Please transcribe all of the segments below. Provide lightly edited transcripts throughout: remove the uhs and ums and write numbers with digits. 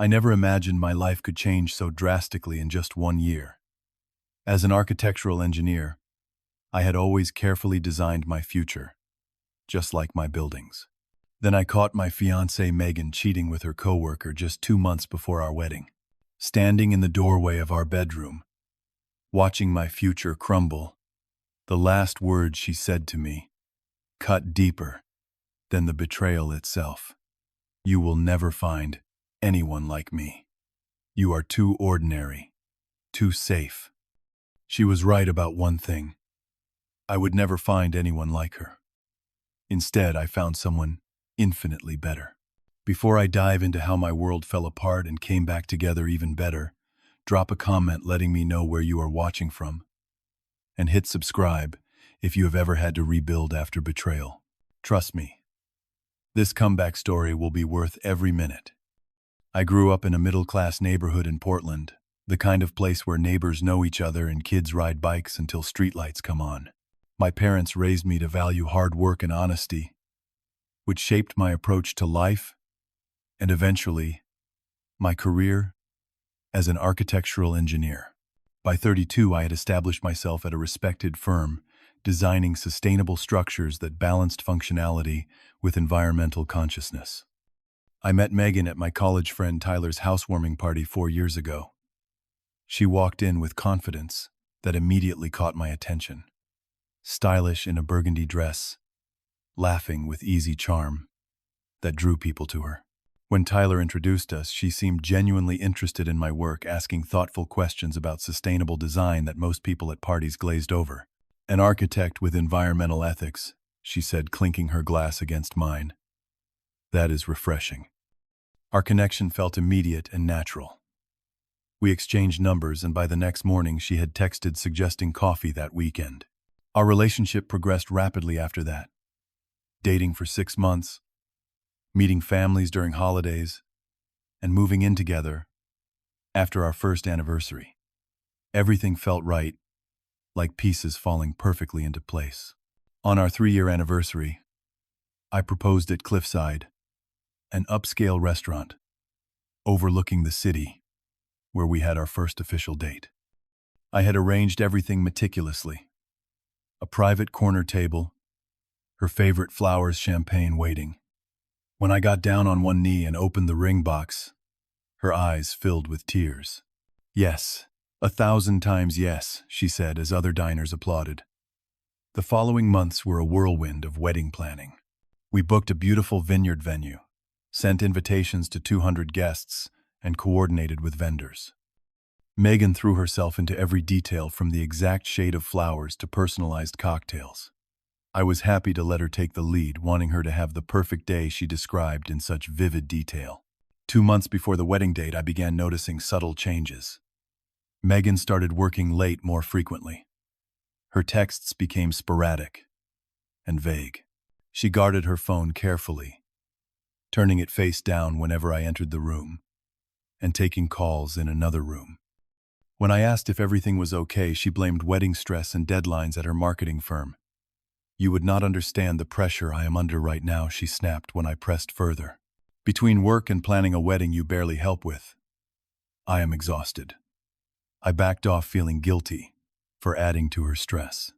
I never imagined my life could change so drastically in just 1 year. As an architectural engineer, I had always carefully designed my future, just like my buildings. Then I caught my fiancée Megan cheating with her coworker just 2 months before our wedding. Standing in the doorway of our bedroom, watching my future crumble, the last words she said to me cut deeper than the betrayal itself. "You will never find anyone like me. You are too ordinary, too safe." She was right about one thing. I would never find anyone like her. Instead, I found someone infinitely better. Before I dive into how my world fell apart and came back together even better, drop a comment letting me know where you are watching from. And hit subscribe if you have ever had to rebuild after betrayal. Trust me, this comeback story will be worth every minute. I grew up in a middle-class neighborhood in Portland, the kind of place where neighbors know each other and kids ride bikes until streetlights come on. My parents raised me to value hard work and honesty, which shaped my approach to life and eventually my career as an architectural engineer. By 32, I had established myself at a respected firm, designing sustainable structures that balanced functionality with environmental consciousness. I met Megan at my college friend Tyler's housewarming party 4 years ago. She walked in with confidence that immediately caught my attention. Stylish in a burgundy dress, laughing with easy charm that drew people to her. When Tyler introduced us, she seemed genuinely interested in my work, asking thoughtful questions about sustainable design that most people at parties glazed over. "An architect with environmental ethics," she said, clinking her glass against mine. "That is refreshing." Our connection felt immediate and natural. We exchanged numbers, and by the next morning she had texted suggesting coffee that weekend. Our relationship progressed rapidly after that. Dating for 6 months, meeting families during holidays, and moving in together after our first anniversary. Everything felt right, like pieces falling perfectly into place. On our 3-year anniversary, I proposed at Cliffside, an upscale restaurant overlooking the city where we had our first official date. I had arranged everything meticulously. A private corner table, her favorite flowers, champagne waiting. When I got down on one knee and opened the ring box, her eyes filled with tears. "Yes, 1,000 times yes," she said as other diners applauded. The following months were a whirlwind of wedding planning. We booked a beautiful vineyard venue, sent invitations to 200 guests, and coordinated with vendors. Megan threw herself into every detail, from the exact shade of flowers to personalized cocktails. I was happy to let her take the lead, wanting her to have the perfect day she described in such vivid detail. 2 months before the wedding date, I began noticing subtle changes. Megan started working late more frequently. Her texts became sporadic and vague. She guarded her phone carefully, turning it face down whenever I entered the room, and taking calls in another room. When I asked if everything was okay, she blamed wedding stress and deadlines at her marketing firm. "You would not understand the pressure I am under right now," she snapped when I pressed further. "Between work and planning a wedding you barely help with, I am exhausted." I backed off, feeling guilty for adding to her stress.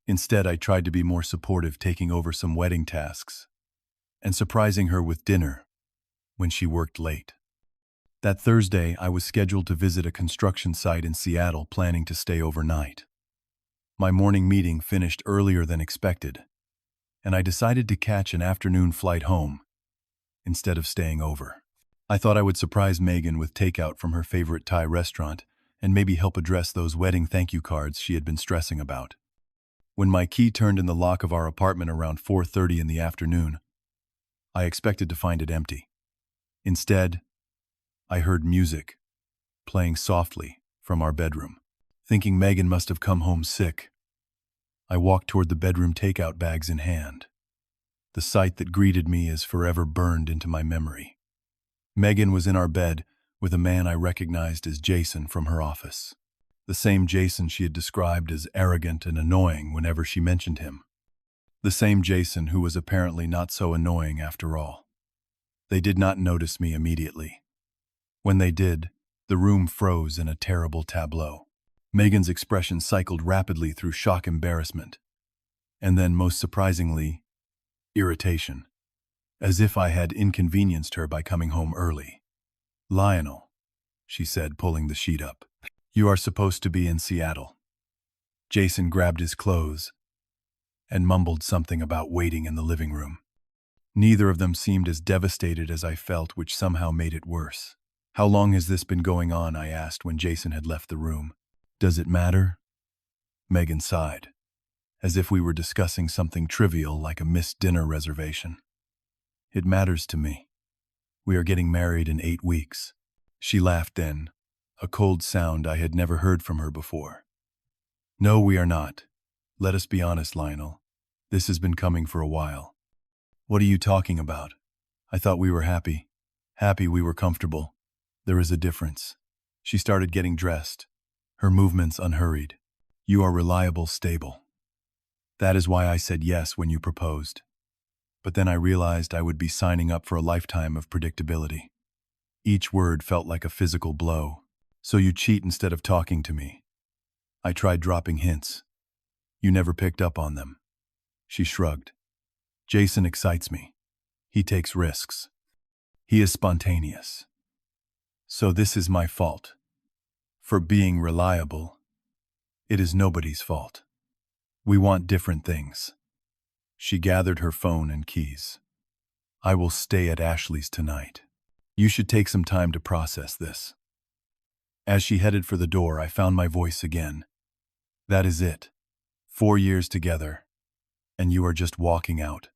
Instead, I tried to be more supportive, taking over some wedding tasks and surprising her with dinner when she worked late. That Thursday, I was scheduled to visit a construction site in Seattle, planning to stay overnight. My morning meeting finished earlier than expected, and I decided to catch an afternoon flight home instead of staying over. I thought I would surprise Megan with takeout from her favorite Thai restaurant and maybe help address those wedding thank you cards she had been stressing about. When my key turned in the lock of our apartment around 4:30 in the afternoon, I expected to find it empty. Instead, I heard music playing softly from our bedroom. Thinking Megan must have come home sick, I walked toward the bedroom, takeout bags in hand. The sight that greeted me is forever burned into my memory. Megan was in our bed with a man I recognized as Jason from her office. The same Jason she had described as arrogant and annoying whenever she mentioned him. The same Jason who was apparently not so annoying after all. They did not notice me immediately. When they did, the room froze in a terrible tableau. Megan's expression cycled rapidly through shock, embarrassment, and then, most surprisingly, irritation, as if I had inconvenienced her by coming home early. "Lionel," she said, pulling the sheet up, "you are supposed to be in Seattle." Jason grabbed his clothes and mumbled something about waiting in the living room. Neither of them seemed as devastated as I felt, which somehow made it worse. "How long has this been going on?" I asked when Jason had left the room. "Does it matter?" Megan sighed, as if we were discussing something trivial like a missed dinner reservation. "It matters to me. We are getting married in 8 weeks. She laughed then, a cold sound I had never heard from her before. "No, we are not. Let us be honest, Lionel. This has been coming for a while." "What are you talking about? I thought we were happy. Happy we were comfortable. There is a difference." She started getting dressed, her movements unhurried. "You are reliable, stable. That is why I said yes when you proposed. But then I realized I would be signing up for a lifetime of predictability." Each word felt like a physical blow. "So you cheat instead of talking to me." I tried dropping hints. "You never picked up on them." She shrugged. "Jason excites me. He takes risks. He is spontaneous. So this is my fault. For being reliable, it is nobody's fault. We want different things." She gathered her phone and keys. "I will stay at Ashley's tonight. You should take some time to process this." As she headed for the door, I found my voice again. "That is it. 4 years together, and you are just walking out."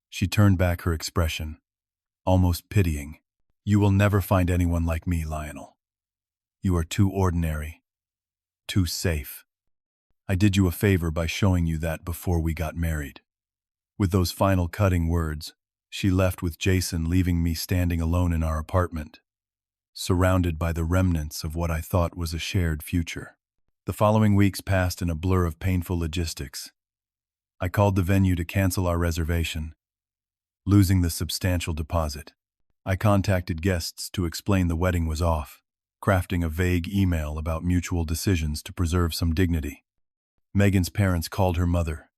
She turned back, her expression almost pitying. "You will never find anyone like me, Lionel. You are too ordinary, too safe. I did you a favor by showing you that before we got married." With those final cutting words, she left with Jason, leaving me standing alone in our apartment, surrounded by the remnants of what I thought was a shared future. The following weeks passed in a blur of painful logistics. I called the venue to cancel our reservation, losing the substantial deposit. I contacted guests to explain the wedding was off, crafting a vague email about mutual decisions to preserve some dignity. Megan's parents called her mother,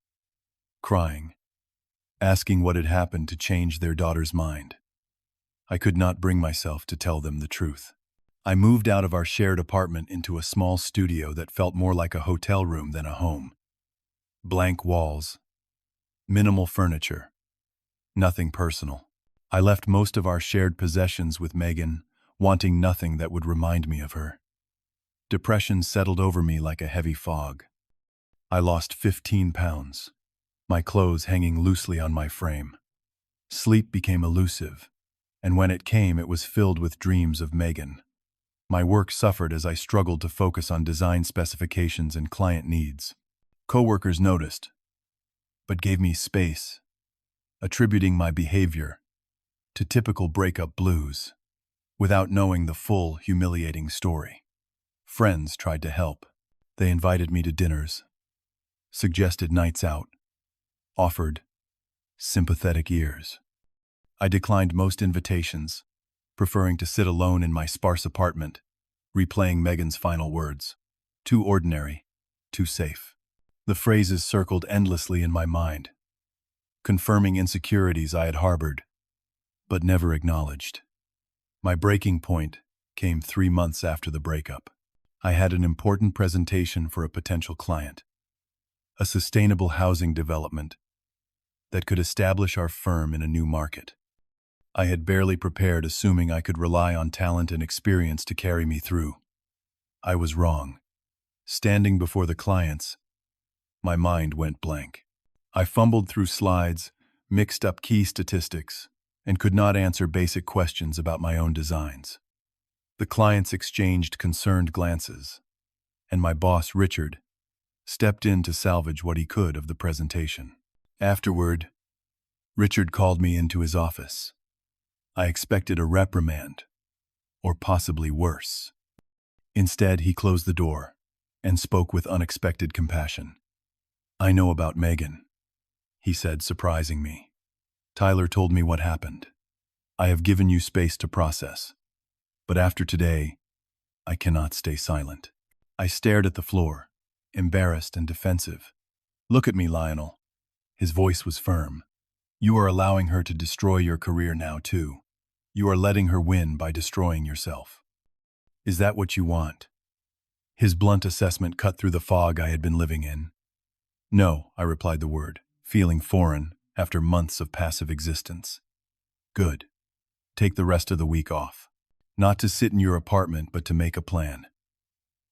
crying, asking what had happened to change their daughter's mind. I could not bring myself to tell them the truth. I moved out of our shared apartment into a small studio that felt more like a hotel room than a home. Blank walls, minimal furniture, nothing personal. I left most of our shared possessions with Megan, wanting nothing that would remind me of her. Depression settled over me like a heavy fog. I lost 15 pounds, my clothes hanging loosely on my frame. Sleep became elusive, and when it came, it was filled with dreams of Megan. My work suffered as I struggled to focus on design specifications and client needs. Coworkers noticed, but gave me space, attributing my behavior to typical breakup blues, without knowing the full, humiliating story. Friends tried to help. They invited me to dinners, suggested nights out, offered sympathetic ears. I declined most invitations, preferring to sit alone in my sparse apartment, replaying Megan's final words. "Too ordinary, too safe." The phrases circled endlessly in my mind, confirming insecurities I had harbored, but never acknowledged. My breaking point came 3 months after the breakup. I had an important presentation for a potential client, a sustainable housing development that could establish our firm in a new market. I had barely prepared, assuming I could rely on talent and experience to carry me through. I was wrong. Standing before the clients, my mind went blank. I fumbled through slides, mixed up key statistics, and could not answer basic questions about my own designs. The clients exchanged concerned glances, and my boss, Richard, stepped in to salvage what he could of the presentation. Afterward, Richard called me into his office. I expected a reprimand, or possibly worse. Instead, he closed the door and spoke with unexpected compassion. "I know about Megan," he said, surprising me. "Tyler told me what happened. I have given you space to process. But after today, I cannot stay silent. I stared at the floor, embarrassed and defensive. Look at me, Lionel. His voice was firm. You are allowing her to destroy your career now, too. You are letting her win by destroying yourself. Is that what you want? His blunt assessment cut through the fog I had been living in. No, I replied the word, feeling foreign after months of passive existence. Good. Take the rest of the week off. Not to sit in your apartment, but to make a plan.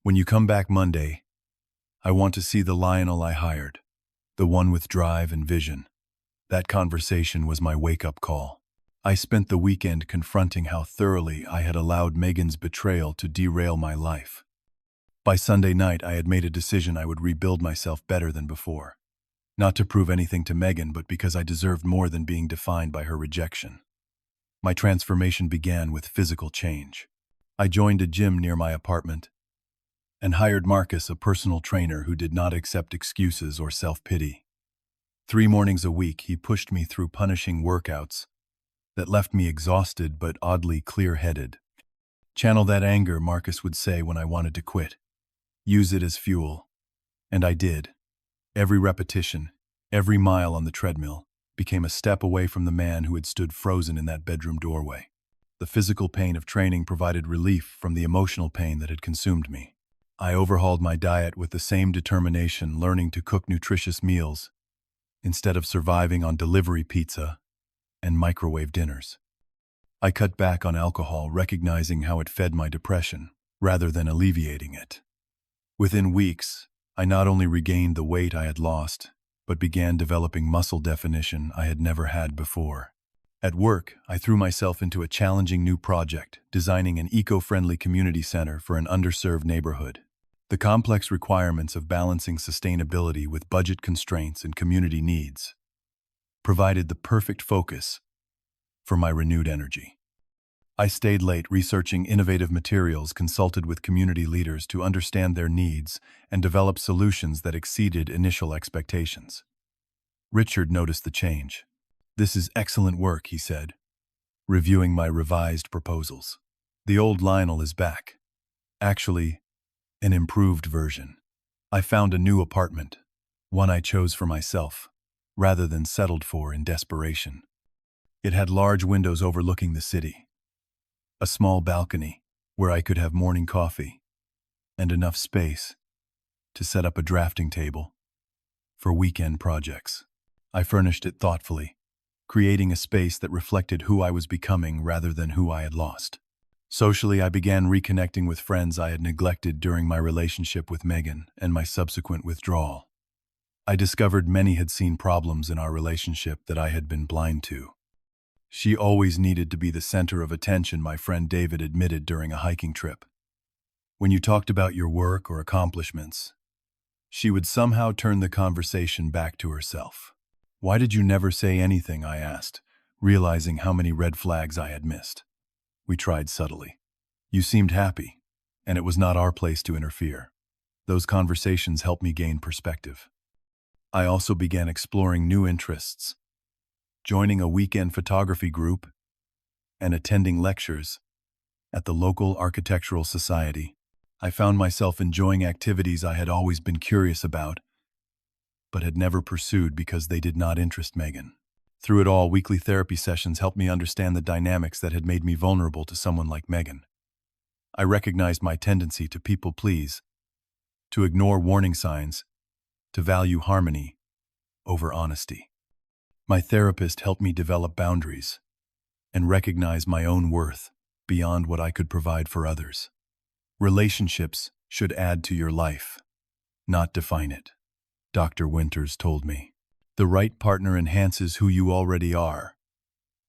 When you come back Monday, I want to see the Lionel I hired, the one with drive and vision. That conversation was my wake-up call. I spent the weekend confronting how thoroughly I had allowed Megan's betrayal to derail my life. By Sunday night, I had made a decision I would rebuild myself better than before. Not to prove anything to Megan, but because I deserved more than being defined by her rejection. My transformation began with physical change. I joined a gym near my apartment and hired Marcus, a personal trainer who did not accept excuses or self-pity. 3 mornings a week, he pushed me through punishing workouts that left me exhausted but oddly clear-headed. Channel that anger, Marcus would say when I wanted to quit. Use it as fuel. And I did. Every repetition, every mile on the treadmill, became a step away from the man who had stood frozen in that bedroom doorway. The physical pain of training provided relief from the emotional pain that had consumed me. I overhauled my diet with the same determination, learning to cook nutritious meals instead of surviving on delivery pizza and microwave dinners. I cut back on alcohol, recognizing how it fed my depression, rather than alleviating it. Within weeks, I not only regained the weight I had lost, but began developing muscle definition I had never had before. At work, I threw myself into a challenging new project, designing an eco-friendly community center for an underserved neighborhood. The complex requirements of balancing sustainability with budget constraints and community needs provided the perfect focus for my renewed energy. I stayed late researching innovative materials, consulted with community leaders to understand their needs, and developed solutions that exceeded initial expectations. Richard noticed the change. "This is excellent work," he said, reviewing my revised proposals. "The old Lionel is back. Actually, an improved version. I found a new apartment, one I chose for myself, rather than settled for in desperation. It had large windows overlooking the city, a small balcony where I could have morning coffee, and enough space to set up a drafting table for weekend projects. I furnished it thoughtfully, creating a space that reflected who I was becoming rather than who I had lost. Socially, I began reconnecting with friends I had neglected during my relationship with Megan and my subsequent withdrawal. I discovered many had seen problems in our relationship that I had been blind to. She always needed to be the center of attention, my friend David admitted during a hiking trip. When you talked about your work or accomplishments, she would somehow turn the conversation back to herself. "Why did you never say anything?" I asked, realizing how many red flags I had missed. We tried subtly. "You seemed happy, and it was not our place to interfere." Those conversations helped me gain perspective. I also began exploring new interests, joining a weekend photography group and attending lectures at the local architectural society. I found myself enjoying activities I had always been curious about, but had never pursued because they did not interest Megan. Through it all, weekly therapy sessions helped me understand the dynamics that had made me vulnerable to someone like Megan. I recognized my tendency to people please, to ignore warning signs, to value harmony over honesty. My therapist helped me develop boundaries and recognize my own worth beyond what I could provide for others. Relationships should add to your life, not define it, Dr. Winters told me. The right partner enhances who you already are,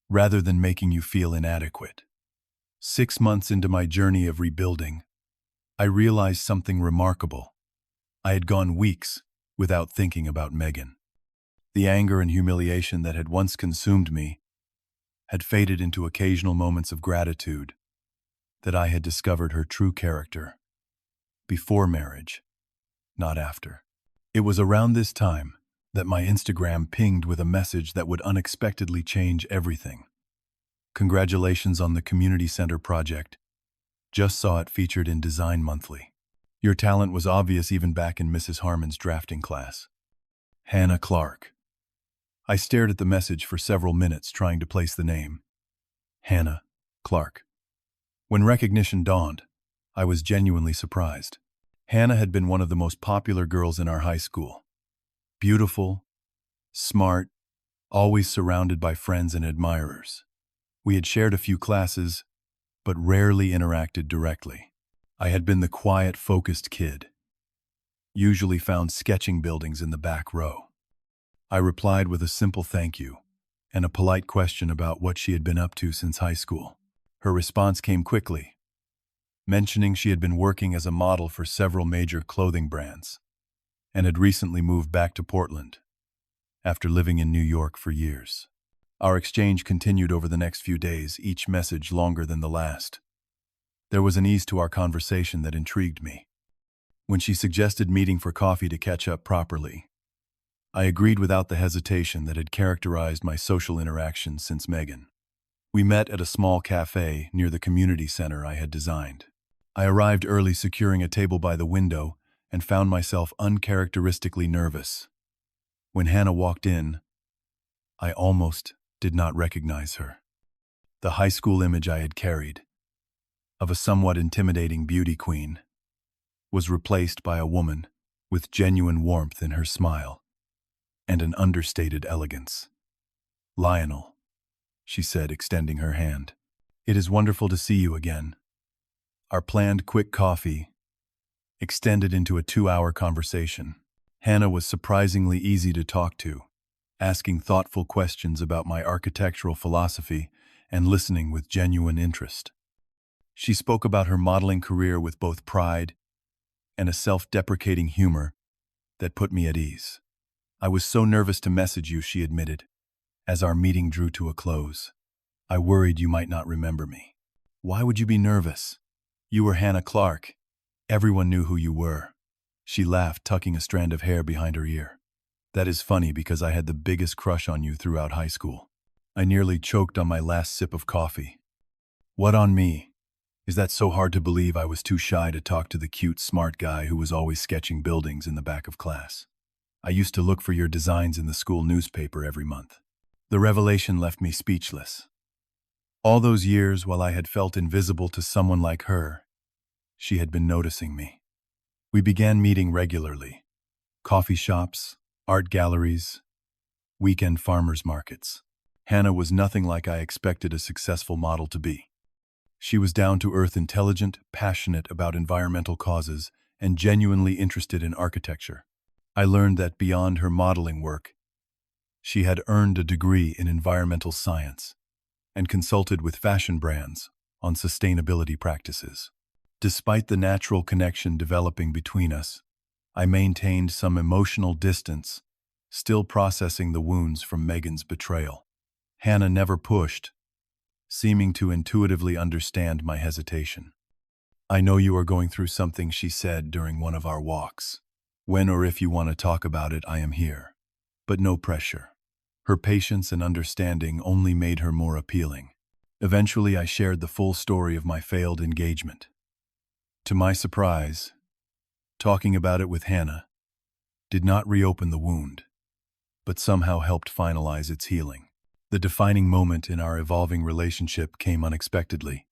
rather than making you feel inadequate. 6 months into my journey of rebuilding, I realized something remarkable. I had gone weeks without thinking about Megan. The anger and humiliation that had once consumed me had faded into occasional moments of gratitude that I had discovered her true character before marriage, not after. It was around this time that my Instagram pinged with a message that would unexpectedly change everything. "Congratulations on the community center project. Just saw it featured in Design Monthly. Your talent was obvious even back in Mrs. Harmon's drafting class. Hannah Clark. I stared at the message for several minutes trying to place the name. Hannah Clark. When recognition dawned, I was genuinely surprised. Hannah had been one of the most popular girls in our high school. Beautiful, smart, always surrounded by friends and admirers. We had shared a few classes, but rarely interacted directly. I had been the quiet, focused kid, usually found sketching buildings in the back row. I replied with a simple thank you and a polite question about what she had been up to since high school. Her response came quickly, mentioning she had been working as a model for several major clothing brands and had recently moved back to Portland after living in New York for years. Our exchange continued over the next few days, each message longer than the last. There was an ease to our conversation that intrigued me. When she suggested meeting for coffee to catch up properly, I agreed without the hesitation that had characterized my social interactions since Megan. We met at a small cafe near the community center I had designed. I arrived early, securing a table by the window, and found myself uncharacteristically nervous. When Hannah walked in, I almost did not recognize her. The high school image I had carried, of a somewhat intimidating beauty queen, was replaced by a woman with genuine warmth in her smile and an understated elegance. "Lionel," she said, extending her hand. "It is wonderful to see you again." Our planned quick coffee extended into a 2-hour conversation. Hannah was surprisingly easy to talk to, asking thoughtful questions about my architectural philosophy and listening with genuine interest. She spoke about her modeling career with both pride and a self-deprecating humor that put me at ease. "I was so nervous to message you," she admitted, as our meeting drew to a close. "I worried you might not remember me." "Why would you be nervous? You were Hannah Clark. Everyone knew who you were." She laughed, tucking a strand of hair behind her ear. "That is funny because I had the biggest crush on you throughout high school." I nearly choked on my last sip of coffee. "What on me? Is that so hard to believe I was too shy to talk to the cute, smart guy who was always sketching buildings in the back of class? I used to look for your designs in the school newspaper every month." The revelation left me speechless. All those years, while I had felt invisible to someone like her, she had been noticing me. We began meeting regularly. Coffee shops, art galleries, weekend farmers markets. Hannah was nothing like I expected a successful model to be. She was down-to-earth, intelligent, passionate about environmental causes, and genuinely interested in architecture. I learned that beyond her modeling work, she had earned a degree in environmental science and consulted with fashion brands on sustainability practices. Despite the natural connection developing between us, I maintained some emotional distance, still processing the wounds from Megan's betrayal. Hannah never pushed, seeming to intuitively understand my hesitation. "I know you are going through something," she said during one of our walks. "When or if you want to talk about it, I am here. But no pressure." Her patience and understanding only made her more appealing. Eventually, I shared the full story of my failed engagement. To my surprise, talking about it with Hannah did not reopen the wound, but somehow helped finalize its healing. The defining moment in our evolving relationship came unexpectedly.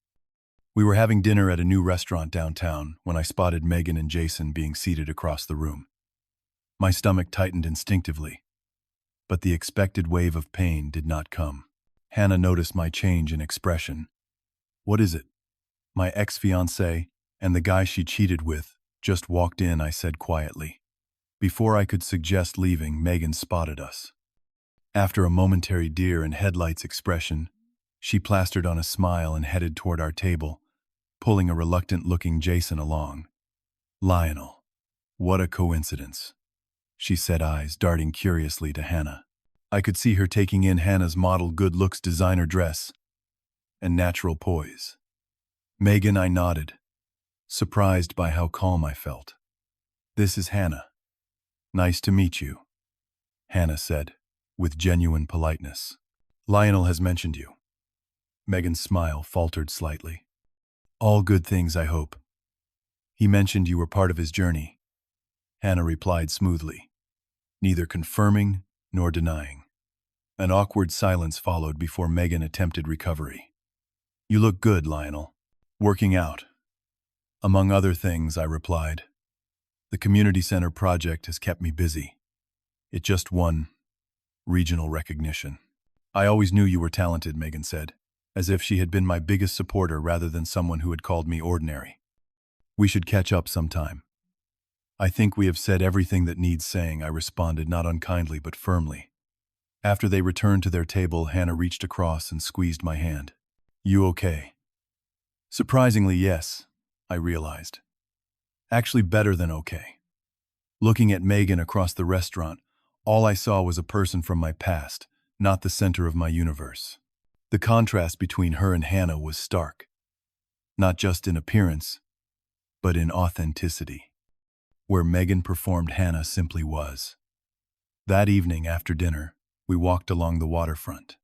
We were having dinner at a new restaurant downtown when I spotted Megan and Jason being seated across the room. My stomach tightened instinctively, but the expected wave of pain did not come. Hannah noticed my change in expression. "What is it?" "My ex-fiancé and the guy she cheated with just walked in," I said quietly. Before I could suggest leaving, Megan spotted us. After a momentary deer in headlights expression, she plastered on a smile and headed toward our table, pulling a reluctant-looking Jason along. "Lionel, what a coincidence," she said, eyes darting curiously to Hannah. I could see her taking in Hannah's model good looks, designer dress, and natural poise. "Megan," I nodded, surprised by how calm I felt. "This is Hannah. Nice to meet you," Hannah said, with genuine politeness. "Lionel has mentioned you." Megan's smile faltered slightly. All good things, I hope. He mentioned you were part of his journey. Hannah replied smoothly, neither confirming nor denying. An awkward silence followed before Megan attempted recovery. You look good, Lionel. Working out. Among other things, I replied. The community center project has kept me busy. It just won regional recognition. I always knew you were talented, Megan said, as if she had been my biggest supporter rather than someone who had called me ordinary. We should catch up sometime. I think we have said everything that needs saying, I responded, not unkindly but firmly. After they returned to their table, Hannah reached across and squeezed my hand. You okay? Surprisingly, yes, I realized. Actually better than okay. Looking at Megan across the restaurant, all I saw was a person from my past, not the center of my universe. The contrast between her and Hannah was stark. Not just in appearance, but in authenticity. Where Megan performed, Hannah simply was. That evening after dinner, we walked along the waterfront.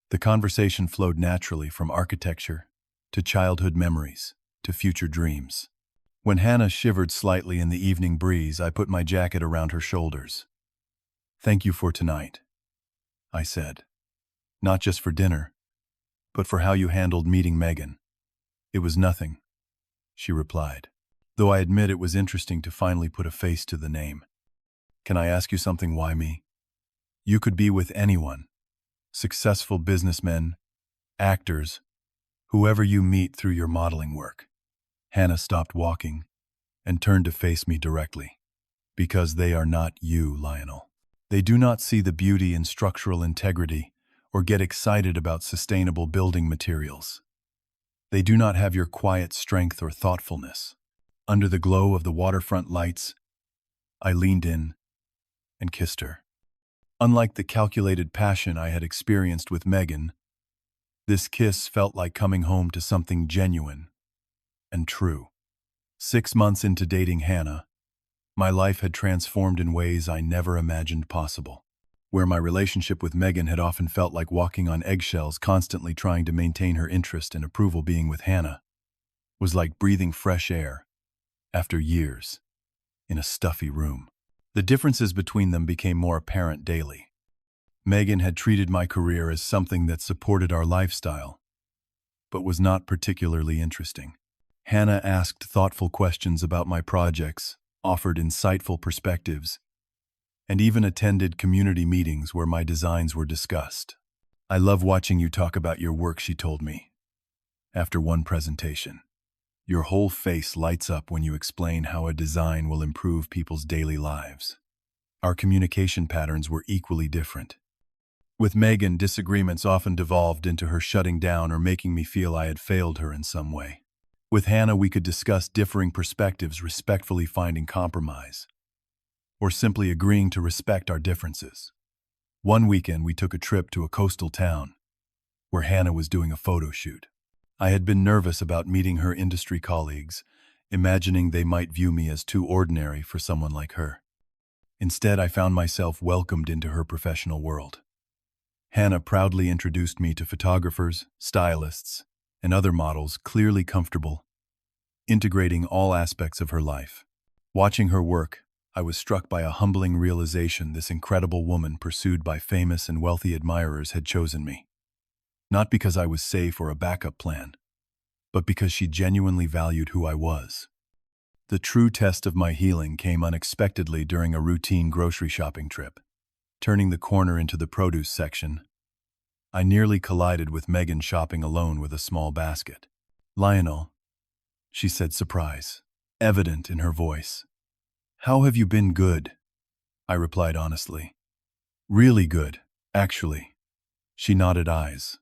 The conversation flowed naturally from architecture to childhood memories to future dreams. When Hannah shivered slightly in the evening breeze, I put my jacket around her shoulders. Thank you for tonight, I said. Not just for dinner, but for how you handled meeting Megan. It was nothing, she replied, though I admit it was interesting to finally put a face to the name. Can I ask you something? Why me? You could be with anyone. Successful businessmen, actors, whoever you meet through your modeling work. Hannah stopped walking and turned to face me directly. Because they are not you, Lionel. They do not see the beauty in structural integrity or get excited about sustainable building materials. They do not have your quiet strength or thoughtfulness. Under the glow of the waterfront lights, I leaned in and kissed her. Unlike the calculated passion I had experienced with Megan, this kiss felt like coming home to something genuine and true. 6 months into dating Hannah, my life had transformed in ways I never imagined possible. Where my relationship with Megan had often felt like walking on eggshells, constantly trying to maintain her interest and approval, being with Hannah was like breathing fresh air after years in a stuffy room. The differences between them became more apparent daily. Megan had treated my career as something that supported our lifestyle, but was not particularly interesting. Hannah asked thoughtful questions about my projects, offered insightful perspectives, and even attended community meetings where my designs were discussed. I love watching you talk about your work, she told me. After one presentation, your whole face lights up when you explain how a design will improve people's daily lives. Our communication patterns were equally different. With Megan, disagreements often devolved into her shutting down or making me feel I had failed her in some way. With Hannah, we could discuss differing perspectives, respectfully finding compromise, or simply agreeing to respect our differences. One weekend, we took a trip to a coastal town where Hannah was doing a photo shoot. I had been nervous about meeting her industry colleagues, imagining they might view me as too ordinary for someone like her. Instead, I found myself welcomed into her professional world. Hannah proudly introduced me to photographers, stylists, and other models, clearly comfortable, integrating all aspects of her life. Watching her work, I was struck by a humbling realization: this incredible woman, pursued by famous and wealthy admirers, had chosen me. Not because I was safe or a backup plan, but because she genuinely valued who I was. The true test of my healing came unexpectedly during a routine grocery shopping trip. Turning the corner into the produce section, I nearly collided with Megan shopping alone with a small basket. Lionel, she said, surprise evident in her voice. How have you been? Good, I replied honestly. Really good, actually. She nodded, eyes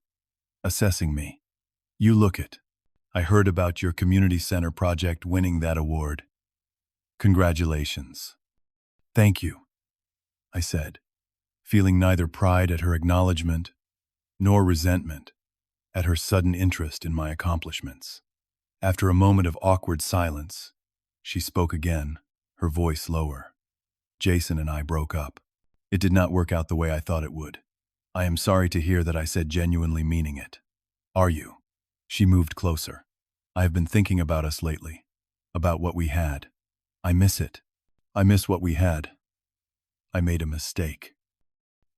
assessing me. You look it. I heard about your community center project winning that award. Congratulations. Thank you, I said, feeling neither pride at her acknowledgement nor resentment at her sudden interest in my accomplishments. After a moment of awkward silence, she spoke again, her voice lower. Jason and I broke up. It did not work out the way I thought it would. I am sorry to hear that, I said, genuinely meaning it. Are you? She moved closer. I have been thinking about us lately, about what we had. I miss it. I miss what we had. I made a mistake.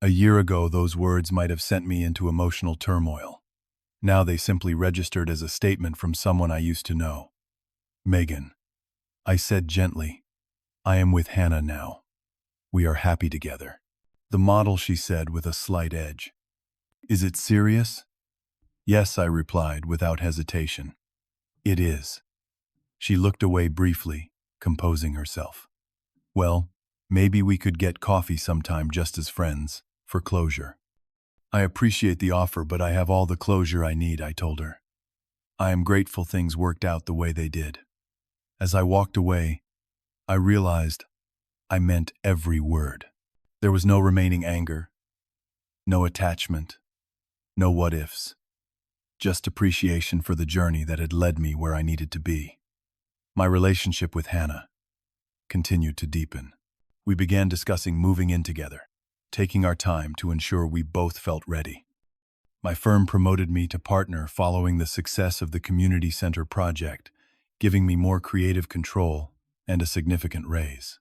A year ago, those words might have sent me into emotional turmoil. Now they simply registered as a statement from someone I used to know. Megan, I said gently, I am with Hannah now. We are happy together. The model, she said with a slight edge. Is it serious? Yes, I replied without hesitation. It is. She looked away briefly, composing herself. Well, maybe we could get coffee sometime just as friends, for closure. I appreciate the offer, but I have all the closure I need, I told her. I am grateful things worked out the way they did. As I walked away, I realized I meant every word. There was no remaining anger, no attachment, no what-ifs, just appreciation for the journey that had led me where I needed to be. My relationship with Hannah continued to deepen. We began discussing moving in together, taking our time to ensure we both felt ready. My firm promoted me to partner following the success of the community center project, giving me more creative control and a significant raise.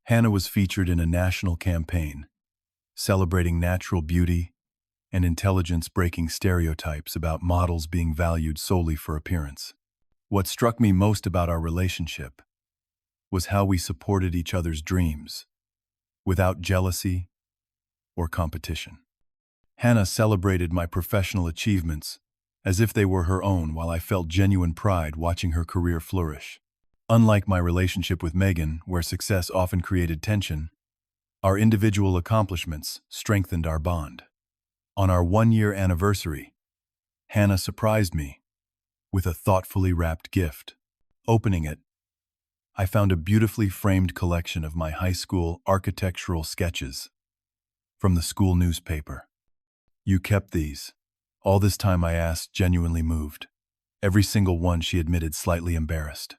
Hannah was featured in a national campaign, celebrating natural beauty and intelligence, breaking stereotypes about models being valued solely for appearance. What struck me most about our relationship was how we supported each other's dreams, without jealousy or competition. Hannah celebrated my professional achievements as if they were her own, while I felt genuine pride watching her career flourish. Unlike my relationship with Megan, where success often created tension, our individual accomplishments strengthened our bond. On our one-year anniversary, Hannah surprised me with a thoughtfully wrapped gift. Opening it, I found a beautifully framed collection of my high school architectural sketches from the school newspaper. You kept these? All this time, I asked, genuinely moved. Every single one, she admitted, slightly embarrassed.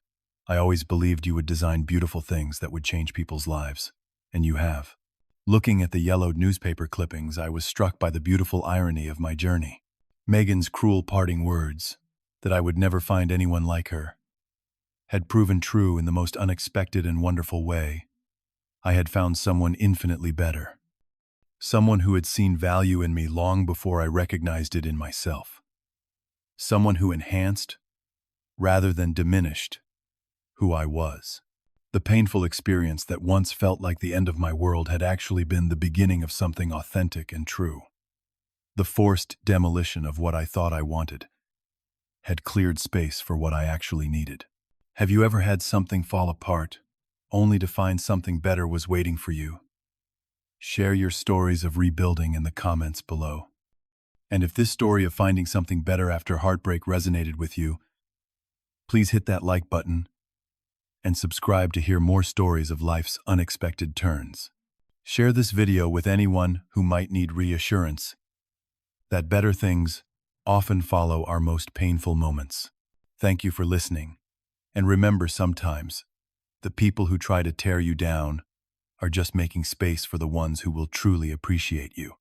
I always believed you would design beautiful things that would change people's lives, and you have. Looking at the yellowed newspaper clippings, I was struck by the beautiful irony of my journey. Megan's cruel parting words, that I would never find anyone like her, had proven true in the most unexpected and wonderful way. I had found someone infinitely better. Someone who had seen value in me long before I recognized it in myself. Someone who enhanced, rather than diminished, who I was. The painful experience that once felt like the end of my world had actually been the beginning of something authentic and true. The forced demolition of what I thought I wanted had cleared space for what I actually needed. Have you ever had something fall apart, only to find something better was waiting for you? Share your stories of rebuilding in the comments below. And if this story of finding something better after heartbreak resonated with you, please hit that like button and subscribe to hear more stories of life's unexpected turns. Share this video with anyone who might need reassurance that better things often follow our most painful moments. Thank you for listening. And remember, sometimes the people who try to tear you down are just making space for the ones who will truly appreciate you.